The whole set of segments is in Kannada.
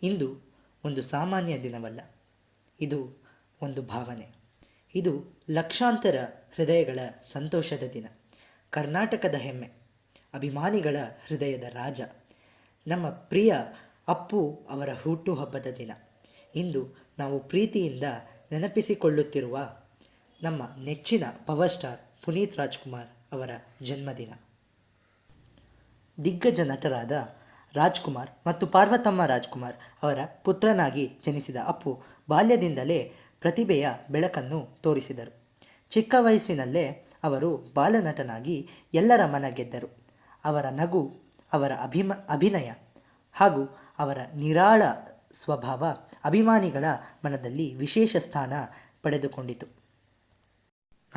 ಇಂದು ಒಂದು ಸಾಮಾನ್ಯ ದಿನವಲ್ಲ, ಇದು ಒಂದು ಭಾವನೆ. ಇದು ಲಕ್ಷಾಂತರ ಹೃದಯಗಳ ಸಂತೋಷದ ದಿನ, ಕರ್ನಾಟಕದ ಹೆಮ್ಮೆ, ಅಭಿಮಾನಿಗಳ ಹೃದಯದ ರಾಜ, ನಮ್ಮ ಪ್ರಿಯ ಅಪ್ಪು ಅವರ ಹುಟ್ಟುಹಬ್ಬದ ದಿನ. ಇಂದು ನಾವು ಪ್ರೀತಿಯಿಂದ ನೆನಪಿಸಿಕೊಳ್ಳುತ್ತಿರುವ ನಮ್ಮ ನೆಚ್ಚಿನ ಪವರ್ ಸ್ಟಾರ್ ಪುನೀತ್ ರಾಜ್ಕುಮಾರ್ ಅವರ ಜನ್ಮದಿನ. ದಿಗ್ಗಜ ನಟರಾದ ರಾಜ್ಕುಮಾರ್ ಮತ್ತು ಪಾರ್ವತಮ್ಮ ರಾಜ್ಕುಮಾರ್ ಅವರ ಪುತ್ರನಾಗಿ ಜನಿಸಿದ ಅಪ್ಪು ಬಾಲ್ಯದಿಂದಲೇ ಪ್ರತಿಭೆಯ ಬೆಳಕನ್ನು ತೋರಿಸಿದರು. ಚಿಕ್ಕ ವಯಸ್ಸಿನಲ್ಲೇ ಅವರು ಬಾಲನಟನಾಗಿ ಎಲ್ಲರ ಮನ ಗೆದ್ದರು. ಅವರ ನಗು, ಅವರ ಅಭಿನಯ ಹಾಗೂ ಅವರ ನಿರಾಳ ಸ್ವಭಾವ ಅಭಿಮಾನಿಗಳ ಮನದಲ್ಲಿ ವಿಶೇಷ ಸ್ಥಾನ ಪಡೆದುಕೊಂಡಿತು.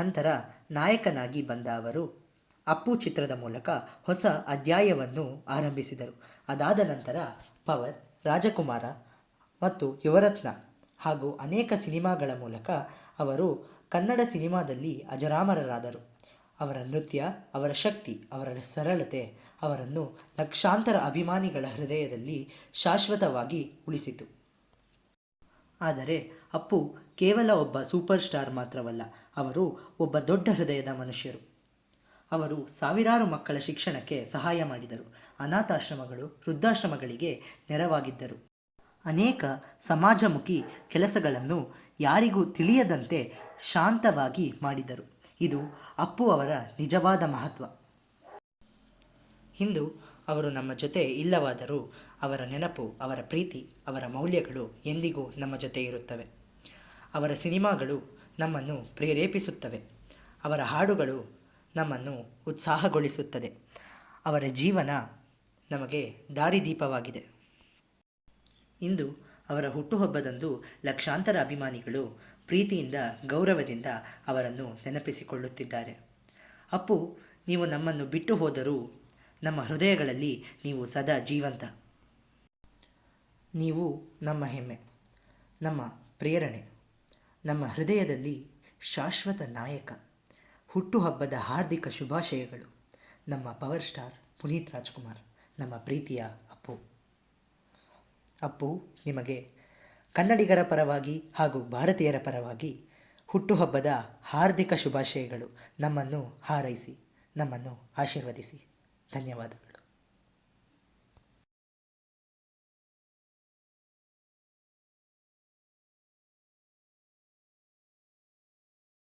ನಂತರ ನಾಯಕನಾಗಿ ಬಂದ ಅವರು ಅಪ್ಪು ಚಿತ್ರದ ಮೂಲಕ ಹೊಸ ಅಧ್ಯಾಯವನ್ನು ಆರಂಭಿಸಿದರು. ಅದಾದ ನಂತರ ಪವರ್, ರಾಜಕುಮಾರ ಮತ್ತು ಯುವರತ್ನ ಹಾಗೂ ಅನೇಕ ಸಿನಿಮಾಗಳ ಮೂಲಕ ಅವರು ಕನ್ನಡ ಸಿನಿಮಾದಲ್ಲಿ ಅಜರಾಮರರಾದರು. ಅವರ ನೃತ್ಯ, ಅವರ ಶಕ್ತಿ, ಅವರ ಸರಳತೆ ಅವರನ್ನು ಲಕ್ಷಾಂತರ ಅಭಿಮಾನಿಗಳ ಹೃದಯದಲ್ಲಿ ಶಾಶ್ವತವಾಗಿ ಉಳಿಸಿತು. ಆದರೆ ಅಪ್ಪು ಕೇವಲ ಒಬ್ಬ ಸೂಪರ್ ಸ್ಟಾರ್ ಮಾತ್ರವಲ್ಲ, ಅವರು ಒಬ್ಬ ದೊಡ್ಡ ಹೃದಯದ ಮನುಷ್ಯರು. ಅವರು ಸಾವಿರಾರು ಮಕ್ಕಳ ಶಿಕ್ಷಣಕ್ಕೆ ಸಹಾಯ ಮಾಡಿದರು. ಅನಾಥಾಶ್ರಮಗಳು, ವೃದ್ಧಾಶ್ರಮಗಳಿಗೆ ನೆರವಾಗಿದ್ದರು. ಅನೇಕ ಸಮಾಜಮುಖಿ ಕೆಲಸಗಳನ್ನು ಯಾರಿಗೂ ತಿಳಿಯದಂತೆ ಶಾಂತವಾಗಿ ಮಾಡಿದರು. ಇದು ಅಪ್ಪು ಅವರ ನಿಜವಾದ ಮಹತ್ವ. ಇಂದು ಅವರು ನಮ್ಮ ಜೊತೆ ಇಲ್ಲವಾದರೂ ಅವರ ನೆನಪು, ಅವರ ಪ್ರೀತಿ, ಅವರ ಮೌಲ್ಯಗಳು ಎಂದಿಗೂ ನಮ್ಮ ಜೊತೆ ಇರುತ್ತವೆ. ಅವರ ಸಿನಿಮಾಗಳು ನಮ್ಮನ್ನು ಪ್ರೇರೇಪಿಸುತ್ತವೆ. ಅವರ ಹಾಡುಗಳು ನಮ್ಮನ್ನು ಉತ್ಸಾಹಗೊಳಿಸುತ್ತದೆ. ಅವರ ಜೀವನ ನಮಗೆ ದಾರಿದೀಪವಾಗಿದೆ. ಇಂದು ಅವರ ಹುಟ್ಟುಹಬ್ಬದಂದು ಲಕ್ಷಾಂತರ ಅಭಿಮಾನಿಗಳು ಪ್ರೀತಿಯಿಂದ, ಗೌರವದಿಂದ ಅವರನ್ನು ನೆನಪಿಸಿಕೊಳ್ಳುತ್ತಿದ್ದಾರೆ. ಅಪ್ಪು, ನೀವು ನಮ್ಮನ್ನು ಬಿಟ್ಟು ಹೋದರೂ ನಮ್ಮ ಹೃದಯಗಳಲ್ಲಿ ನೀವು ಸದಾ ಜೀವಂತ. ನೀವು ನಮ್ಮ ಹೆಮ್ಮೆ, ನಮ್ಮ ಪ್ರೇರಣೆ, ನಮ್ಮ ಹೃದಯದಲ್ಲಿ ಶಾಶ್ವತ ನಾಯಕ. ಹುಟ್ಟುಹಬ್ಬದ ಹಾರ್ದಿಕ ಶುಭಾಶಯಗಳು. ನಮ್ಮ ಪವರ್ ಸ್ಟಾರ್ ಪುನೀತ್ ರಾಜ್ಕುಮಾರ್, ನಮ್ಮ ಪ್ರೀತಿಯ ಅಪ್ಪು. ಅಪ್ಪು, ನಿಮಗೆ ಕನ್ನಡಿಗರ ಪರವಾಗಿ ಹಾಗೂ ಭಾರತೀಯರ ಪರವಾಗಿ ಹುಟ್ಟುಹಬ್ಬದ ಹಾರ್ದಿಕ ಶುಭಾಶಯಗಳು. ನಮ್ಮನ್ನು ಹಾರೈಸಿ, ನಮ್ಮನ್ನು ಆಶೀರ್ವದಿಸಿ. ಧನ್ಯವಾದಗಳು.